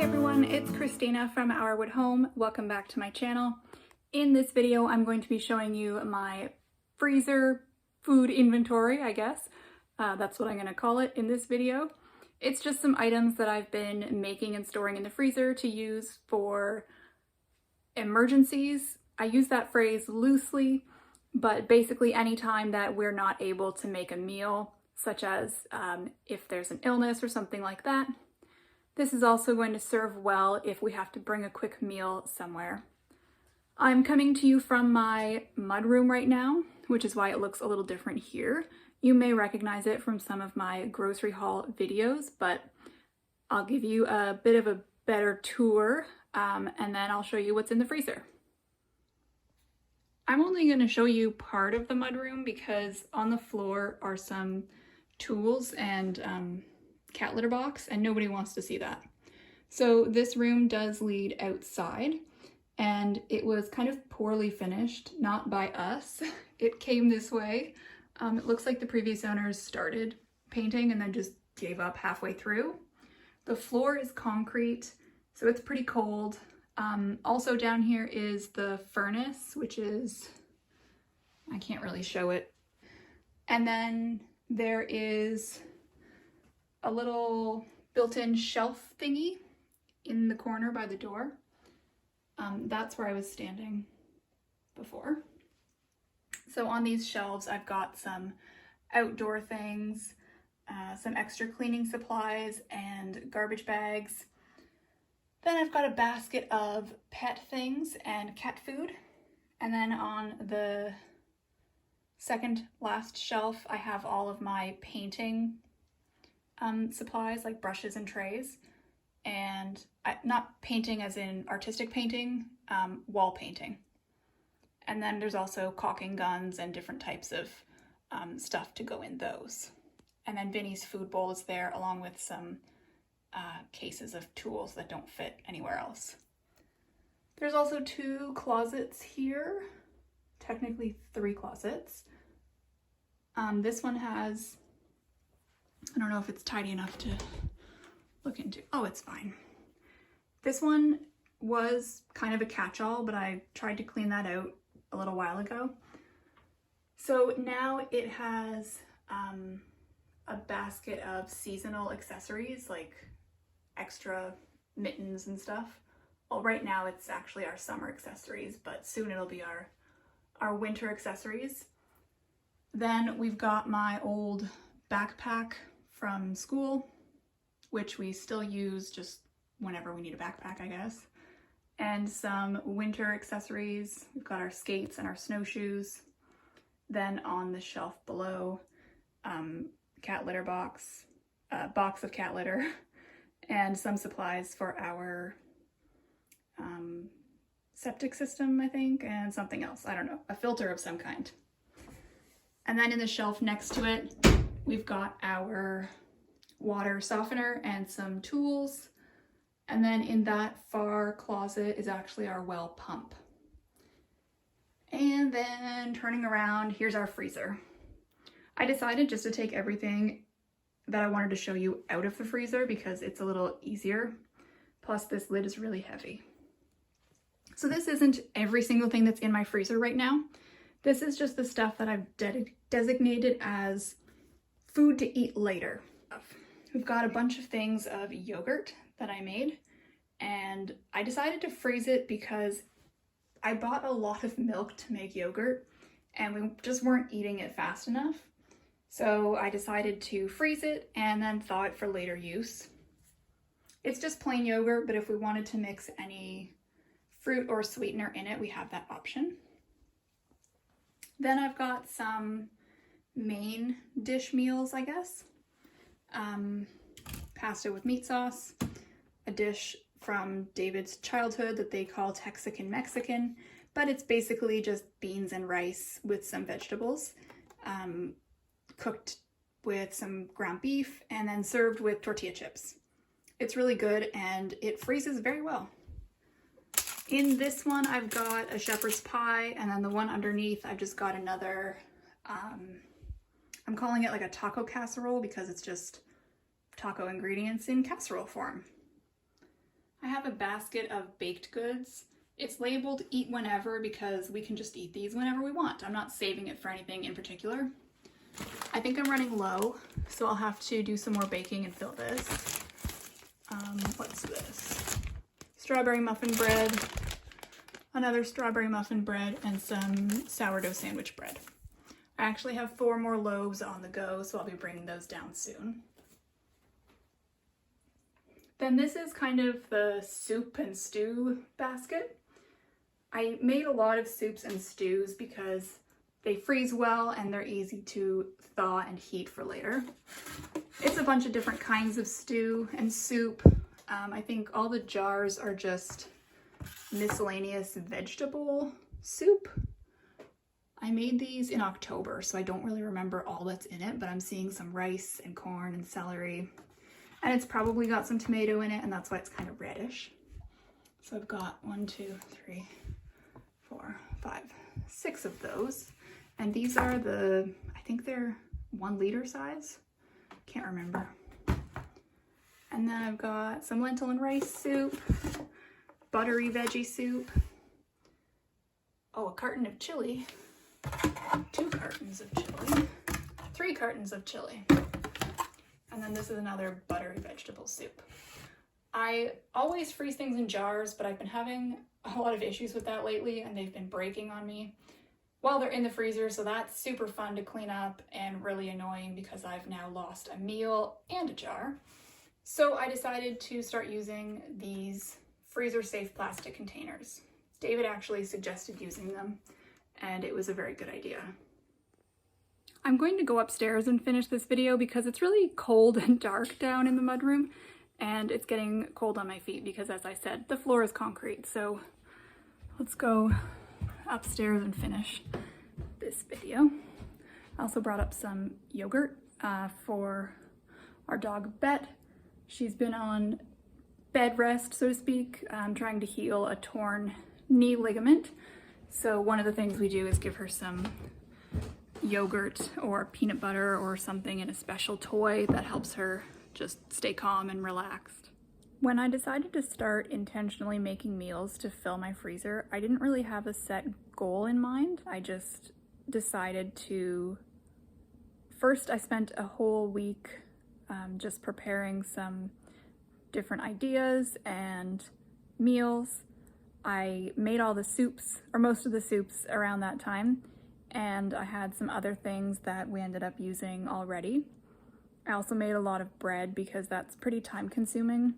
everyone, it's Christina from Our Wood Home. Welcome back to my channel. In this video, I'm going to be showing you my freezer food inventory, I guess. That's what I'm going to call it in this video. It's just some items that I've been making and storing in the freezer to use for emergencies. I use that phrase loosely, but basically anytime that we're not able to make a meal, such as if there's an illness or something like that. This is also going to serve well if we have to bring a quick meal somewhere. I'm coming to you from my mudroom right now, which is why it looks a little different here. You may recognize it from some of my grocery haul videos, but I'll give you a bit of a better tour and then I'll show you what's in the freezer. I'm only going to show you part of the mudroom because on the floor are some tools and cat litter box, and nobody wants to see that. So this room does lead outside, and it was kind of poorly finished, not by us. It came this way. It looks like the previous owners started painting and then just gave up halfway through. The floor is concrete, so it's pretty cold. Also down here is the furnace, which is, I can't really show it. And then there is a little built-in shelf thingy in the corner by the door. That's where I was standing before. So on these shelves, I've got some outdoor things, some extra cleaning supplies and garbage bags. Then I've got a basket of pet things and cat food. And then on the second last shelf, I have all of my painting supplies like brushes and trays, and not painting as in artistic painting, wall painting. And then there's also caulking guns and different types of stuff to go in those. And then Vinny's food bowl is there along with some cases of tools that don't fit anywhere else. There's also 2 closets here, technically 3 closets. This one has, I don't know if it's tidy enough to look into. Oh, it's fine. This one was kind of a catch-all, but I tried to clean that out a little while ago. So now it has a basket of seasonal accessories like extra mittens and stuff. Well, right now it's actually our summer accessories, but soon it'll be our winter accessories. Then we've got my old backpack from school, which we still use just whenever we need a backpack, I guess. And some winter accessories. We've got our skates and our snowshoes. Then on the shelf below, cat litter box, box of cat litter, and some supplies for our septic system, I think, and something else. I don't know, a filter of some kind. And then in the shelf next to it, we've got our water softener and some tools. And then in that far closet is actually our well pump. And then turning around, here's our freezer. I decided just to take everything that I wanted to show you out of the freezer because it's a little easier. Plus this lid is really heavy. So this isn't every single thing that's in my freezer right now. This is just the stuff that I've designated as food to eat later. We've got a bunch of things of yogurt that I made, and I decided to freeze it because I bought a lot of milk to make yogurt and we just weren't eating it fast enough. So I decided to freeze it and then thaw it for later use. It's just plain yogurt, but if we wanted to mix any fruit or sweetener in it, we have that option. Then I've got some main dish meals, I guess. Pasta with meat sauce, a dish from David's childhood that they call Texican Mexican, but it's basically just beans and rice with some vegetables, cooked with some ground beef and then served with tortilla chips. It's really good and it freezes very well. In this one, I've got a shepherd's pie, and then the one underneath, I've just got another, I'm calling it like a taco casserole because it's just taco ingredients in casserole form. I have a basket of baked goods. It's labeled eat whenever because we can just eat these whenever we want. I'm not saving it for anything in particular. I think I'm running low, so I'll have to do some more baking and fill this. What's this? Strawberry muffin bread, another strawberry muffin bread, and some sourdough sandwich bread. I actually have 4 more loaves on the go, so I'll be bringing those down soon. Then this is kind of the soup and stew basket. I made a lot of soups and stews because they freeze well and they're easy to thaw and heat for later. It's a bunch of different kinds of stew and soup. I think all the jars are just miscellaneous vegetable soup. I made these in October, so I don't really remember all that's in it, but I'm seeing some rice and corn and celery. And it's probably got some tomato in it, and that's why it's kind of reddish. So I've got 1, 2, 3, 4, 5, 6 of those. And these are the, I think they're 1 liter size. Can't remember. And then I've got some lentil and rice soup, buttery veggie soup. Oh, a carton of chili. 2 cartons of chili. 3 cartons of chili. And then this is another buttery vegetable soup. I always freeze things in jars, but I've been having a lot of issues with that lately, and they've been breaking on me while they're in the freezer, so that's super fun to clean up and really annoying because I've now lost a meal and a jar. So I decided to start using these freezer-safe plastic containers. David actually suggested using them, and it was a very good idea. I'm going to go upstairs and finish this video because it's really cold and dark down in the mudroom, and it's getting cold on my feet because, as I said, the floor is concrete. So let's go upstairs and finish this video. I also brought up some yogurt for our dog Bet. She's been on bed rest, so to speak, trying to heal a torn knee ligament. So one of the things we do is give her some yogurt or peanut butter or something in a special toy that helps her just stay calm and relaxed. When I decided to start intentionally making meals to fill my freezer, I didn't really have a set goal in mind. I just decided to... First, I spent a whole week just preparing some different ideas and meals. I made all the soups, or most of the soups, around that time, and I had some other things that we ended up using already. I also made a lot of bread because that's pretty time consuming,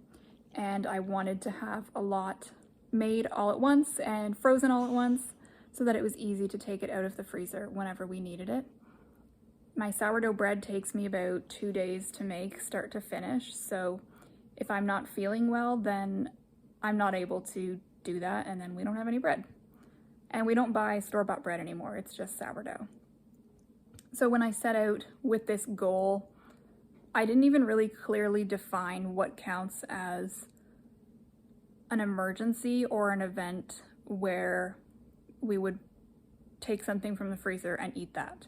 and I wanted to have a lot made all at once and frozen all at once so that it was easy to take it out of the freezer whenever we needed it. My sourdough bread takes me about 2 days to make, start to finish, so if I'm not feeling well, then I'm not able to do that, and then we don't have any bread. And we don't buy store-bought bread anymore, it's just sourdough. So when I set out with this goal, I didn't even really clearly define what counts as an emergency or an event where we would take something from the freezer and eat that.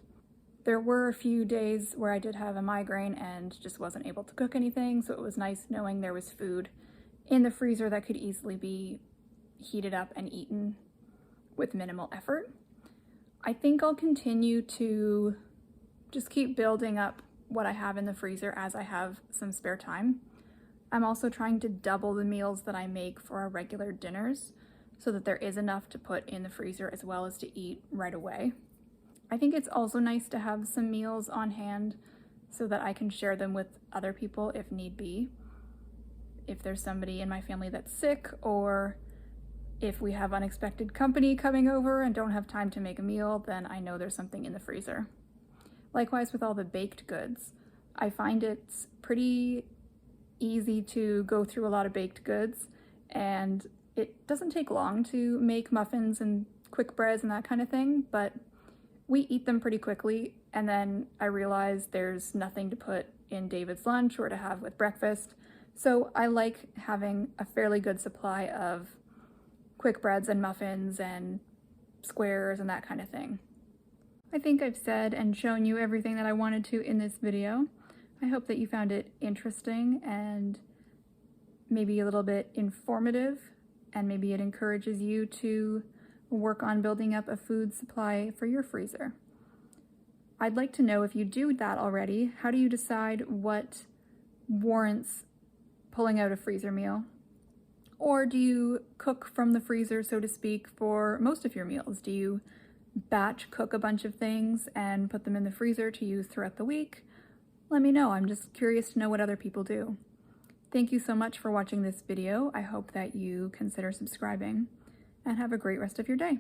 There were a few days where I did have a migraine and just wasn't able to cook anything, so it was nice knowing there was food in the freezer that could easily be heated up and eaten with minimal effort. I think I'll continue to just keep building up what I have in the freezer as I have some spare time. I'm also trying to double the meals that I make for our regular dinners so that there is enough to put in the freezer as well as to eat right away. I think it's also nice to have some meals on hand so that I can share them with other people if need be. If there's somebody in my family that's sick, or if we have unexpected company coming over and don't have time to make a meal, then I know there's something in the freezer. Likewise with all the baked goods. I find it's pretty easy to go through a lot of baked goods, and it doesn't take long to make muffins and quick breads and that kind of thing, but we eat them pretty quickly, and then I realize there's nothing to put in David's lunch or to have with breakfast. So I like having a fairly good supply of quick breads and muffins and squares and that kind of thing. I think I've said and shown you everything that I wanted to in this video. I hope that you found it interesting and maybe a little bit informative, and maybe it encourages you to work on building up a food supply for your freezer. I'd like to know, if you do that already, how do you decide what warrants pulling out a freezer meal? Or do you cook from the freezer, so to speak, for most of your meals? Do you batch cook a bunch of things and put them in the freezer to use throughout the week? Let me know. I'm just curious to know what other people do. Thank you so much for watching this video. I hope that you consider subscribing, and have a great rest of your day.